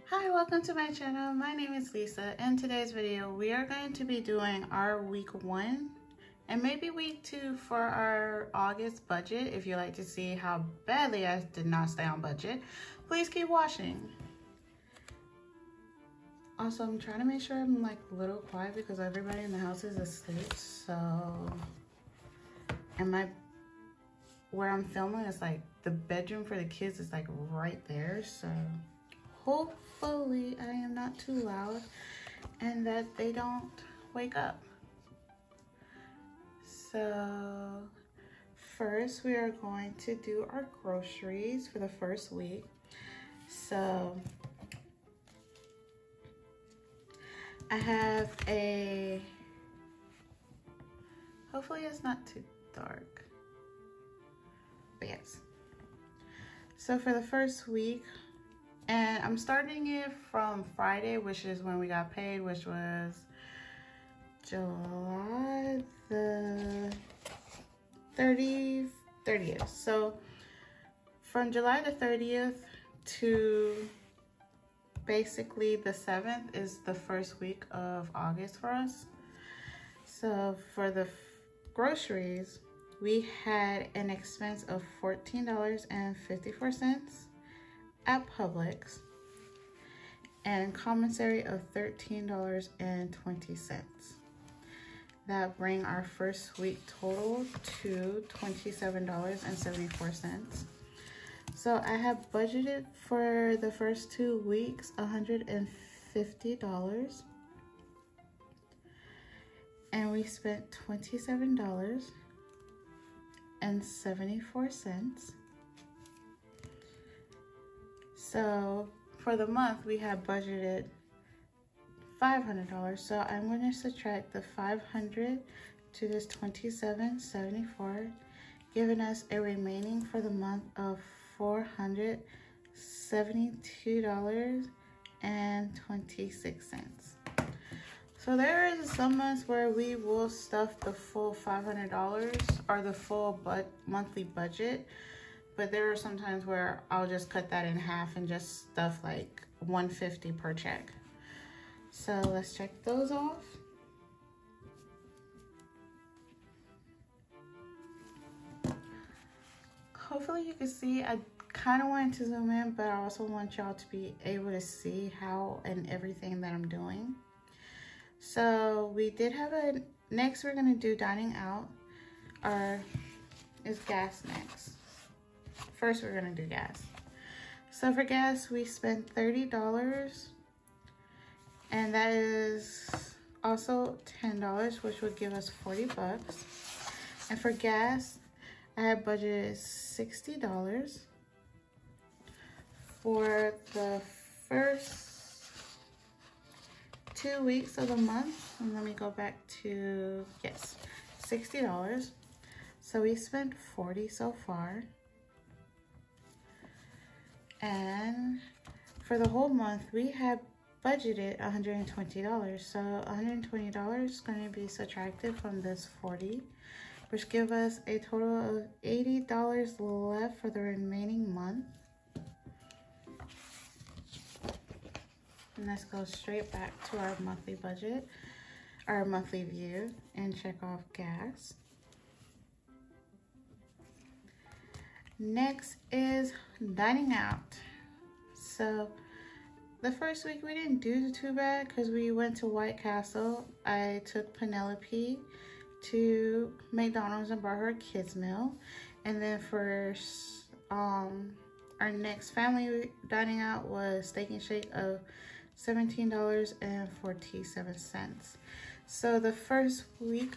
Hi, welcome to my channel. My name is Lisa. In today's video, we are going to be doing our week 1 and maybe week 2 for our August budget. If you like to see how badly I did not stay on budget, please keep watching. Also, I'm trying to make sure I'm like a little quiet because everybody in the house is asleep. So, and where I'm filming is like the bedroom for the kids is like right there. So hopefully I am not too loud and that they don't wake up. So first we are going to do our groceries for the first week. So I have hopefully it's not too dark, but yes. So for the first week, and I'm starting it from Friday, which is when we got paid, which was July the 30th. So from July the 30th to basically the 7th is the first week of August for us. So for the groceries, we had an expense of $14.54 at Publix and commissary of $13.20. That bring our first week total to $27.74. So I have budgeted for the first 2 weeks $150, and we spent $27.74. So for the month we had budgeted $500. So I'm going to subtract the 500 to this $27.74, giving us a remaining for the month of $472.26. So there is some months where we will stuff the full $500 or the full monthly budget, but there are some times where I'll just cut that in half and just stuff like $150 per check. So let's check those off. Hopefully you can see, I kind of wanted to zoom in, but I also want y'all to be able to see how and everything that I'm doing. So we did have next we're gonna do dining out, or is gas next? First we're gonna do gas. So for gas, we spent $30, and that is also $10, which would give us $40. And for gas, I had budgeted $60 for the first 2 weeks of the month. And let me go back to, yes, $60. So we spent $40 so far. And for the whole month, we had budgeted $120. So $120 is going to be subtracted from this $40, which gives us a total of $80 left for the remaining month. And let's go straight back to our monthly budget, our monthly view, and check off gas. Next is dining out. So the first week we didn't do too bad because we went to White Castle. I took Penelope to McDonald's and brought her a kids meal. And then for our next family dining out was Steak and Shake of $17.47. So the first week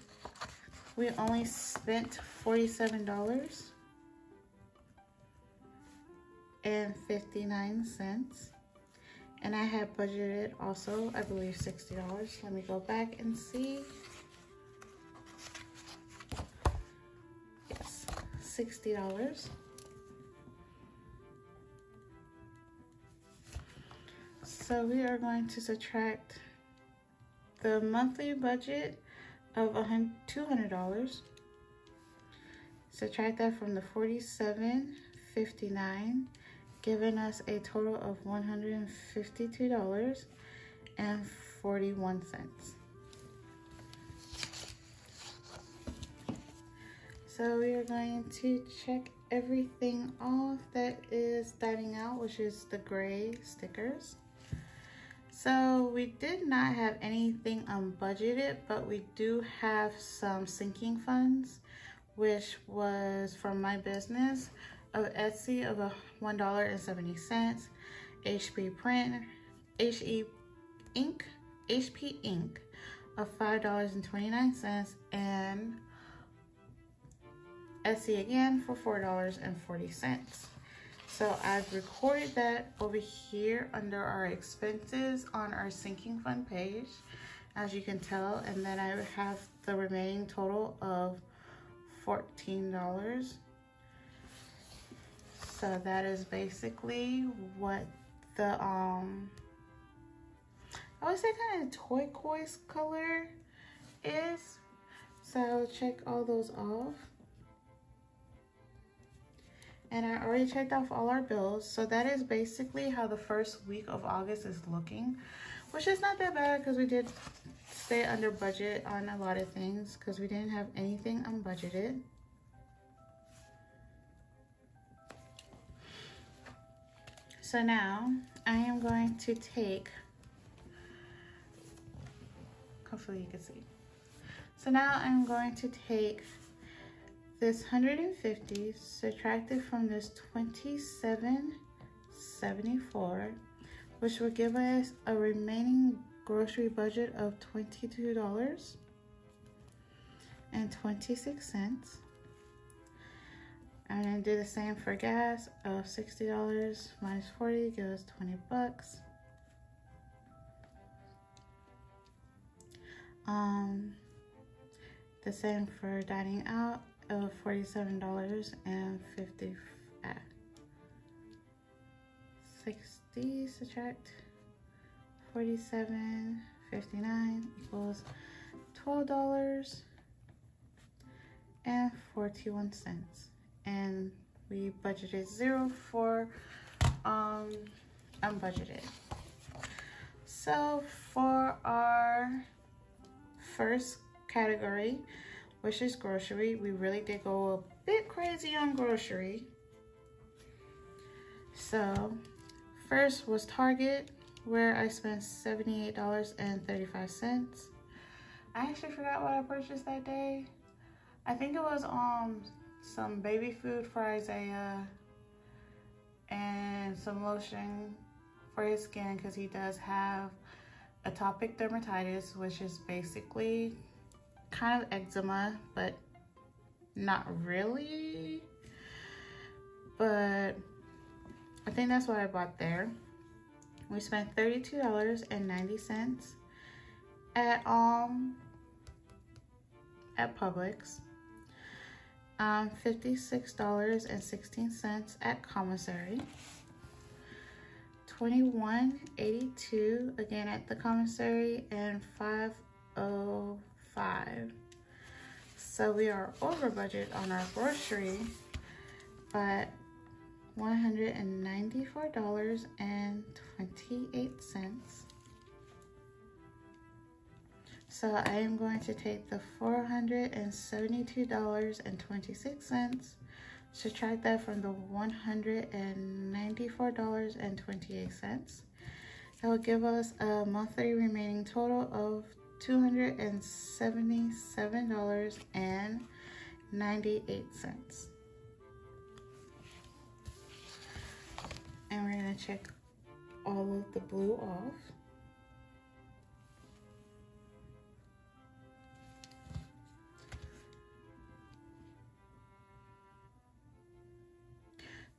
we only spent $47.59, and I had budgeted also, I believe, $60. Let me go back and see. Yes, $60. So we are going to subtract the monthly budget of $200. Subtract that from the $47.59, giving us a total of $152.41. So we are going to check everything off that is standing out, which is the gray stickers. So we did not have anything unbudgeted, but we do have some sinking funds, which was from my business of Etsy of $1.70, HP ink of $5.29, and Etsy again for $4.40. So I've recorded that over here under our expenses on our sinking fund page, as you can tell, and then I have the remaining total of $14. So that is basically what the I would say kind of turquoise color is. So I'll check all those off. And I already checked off all our bills. So that is basically how the first week of August is looking, which is not that bad because we did stay under budget on a lot of things because we didn't have anything unbudgeted. So now I am going to take, hopefully you can see. So now I'm going to take this 150, subtract it from this 27.74, which will give us a remaining grocery budget of $22.26. I'm gonna do the same for gas of $60 minus 40 gives us 20 bucks. The same for dining out of $47.50. 60 subtract 47.59 equals $12.41. And we budgeted 0 for unbudgeted. So for our first category, which is grocery, we really did go a bit crazy on grocery. So first was Target, where I spent $78.35. I actually forgot what I purchased that day. I think it was some baby food for Isaiah and some lotion for his skin because he does have atopic dermatitis, which is basically kind of eczema, but not really. But I think that's what I bought there. We spent $32.90 at Publix. $56.16 at commissary, $21.82 again at the commissary, and $5.05. So we are over budget on our grocery, but $194.28. So I am going to take the $472.26, subtract that from the $194.28. That will give us a monthly remaining total of $277.98. And we're gonna check all of the blue off.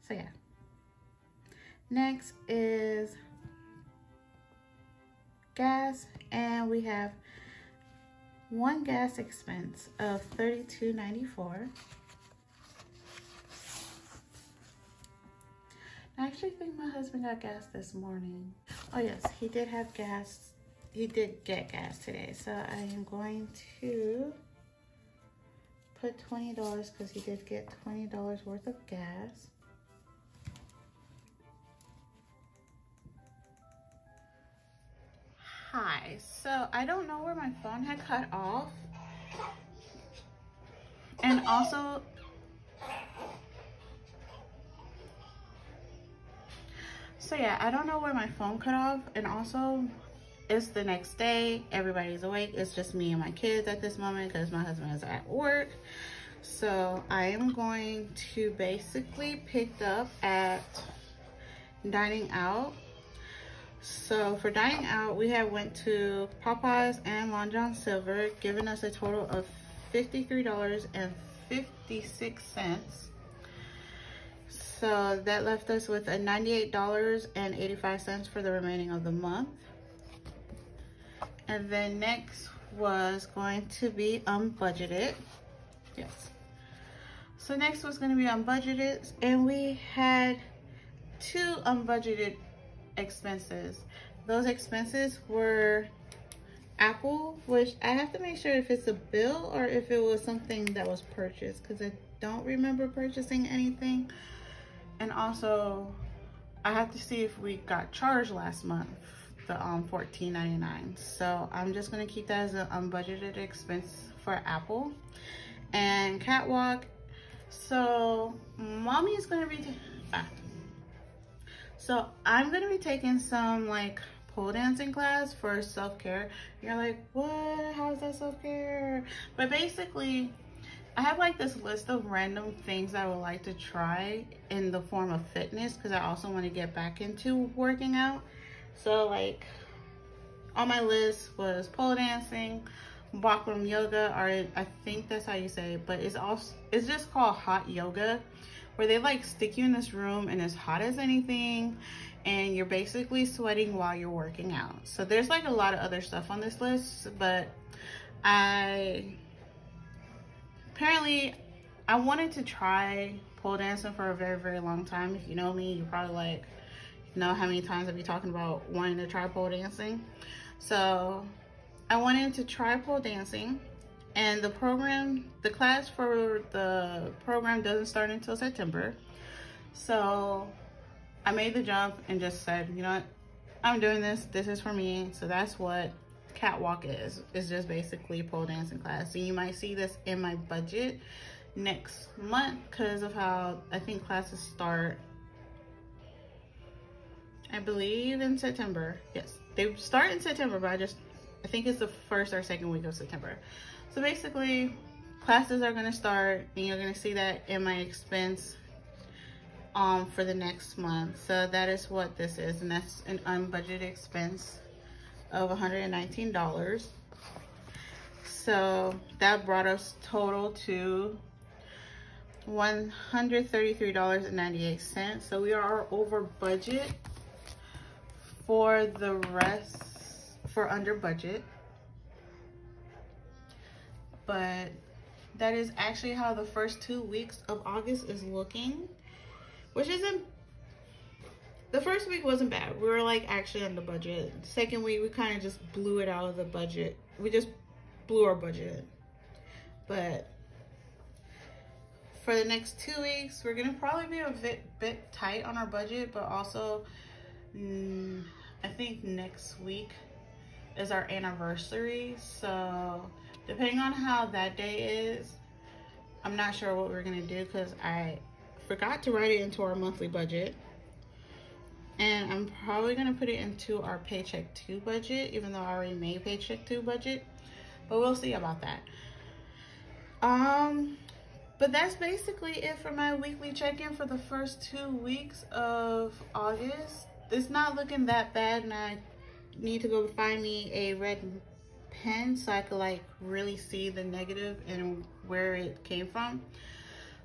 So yeah, next is gas, and we have one gas expense of $32.94. I actually think my husband got gas this morning. Oh yes, he did have gas. He did get gas today. So I am going to put $20 because he did get $20 worth of gas. guys, so I don't know where my phone had cut off, and also yeah, I don't know where my phone cut off, and also it's the next day, everybody's awake, it's just me and my kids at this moment because my husband is at work. So I am going to basically pick up at dining out. So for dining out, we have went to Popeyes and Long John Silver, giving us a total of $53.56. So that left us with a $98.85 for the remaining of the month. And then next was going to be unbudgeted. Yes. So next was going to be unbudgeted, and we had 2 unbudgeted expenses. Those expenses were Apple, which I have to make sure if it's a bill or if it was something that was purchased, because I don't remember purchasing anything. And also I have to see if we got charged last month, the $14.99. So I'm just going to keep that as an unbudgeted expense for Apple. And catwalk, so mommy is going to be so I'm going to be taking some like pole dancing class for self-care. You're like, what? How is that self-care? But basically I have like this list of random things I would like to try in the form of fitness, because I also want to get back into working out. So like on my list was pole dancing, Bikram yoga, or I think that's how you say it, but it's just called hot yoga, where they like stick you in this room and it's hot as anything, and you're basically sweating while you're working out. So there's like a lot of other stuff on this list, but apparently I wanted to try pole dancing for a very, very long time. If you know me, you probably like know how many times I've been talking about wanting to try pole dancing. So I wanted to try pole dancing, and the class for the program doesn't start until September. So I made the jump and just said, you know what, I'm doing this. This is for me. So that's what catwalk is. It's just basically pole dancing class. So you might see this in my budget next month because of how I think classes start, I believe, in September. Yes, they start in September, but I think it's the 1st or 2nd week of September. So basically classes are going to start, and you're going to see that in my expense for the next month. So that is what this is, and that's an unbudgeted expense of $119. So that brought us total to $133.98. So we are over budget for the rest, for under budget. But that is actually how the first 2 weeks of August is looking, which isn't, the first week wasn't bad. We were like actually under budget. Second week, we kind of just blew it out of the budget. We just blew our budget. But for the next 2 weeks, we're gonna probably be a bit tight on our budget, but also I think next week is our anniversary. So depending on how that day is, I'm not sure what we're gonna do, because I forgot to write it into our monthly budget. And I'm probably gonna put it into our paycheck 2 budget, even though I already made paycheck 2 budget, but we'll see about that. But that's basically it for my weekly check-in for the first 2 weeks of August. It's not looking that bad, and I need to go find me a red pen so I could like really see the negative and where it came from.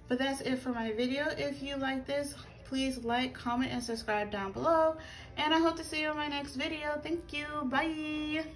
But that's it for my video. If you like this, please like, comment, and subscribe down below. And I hope to see you in my next video. Thank you. Bye.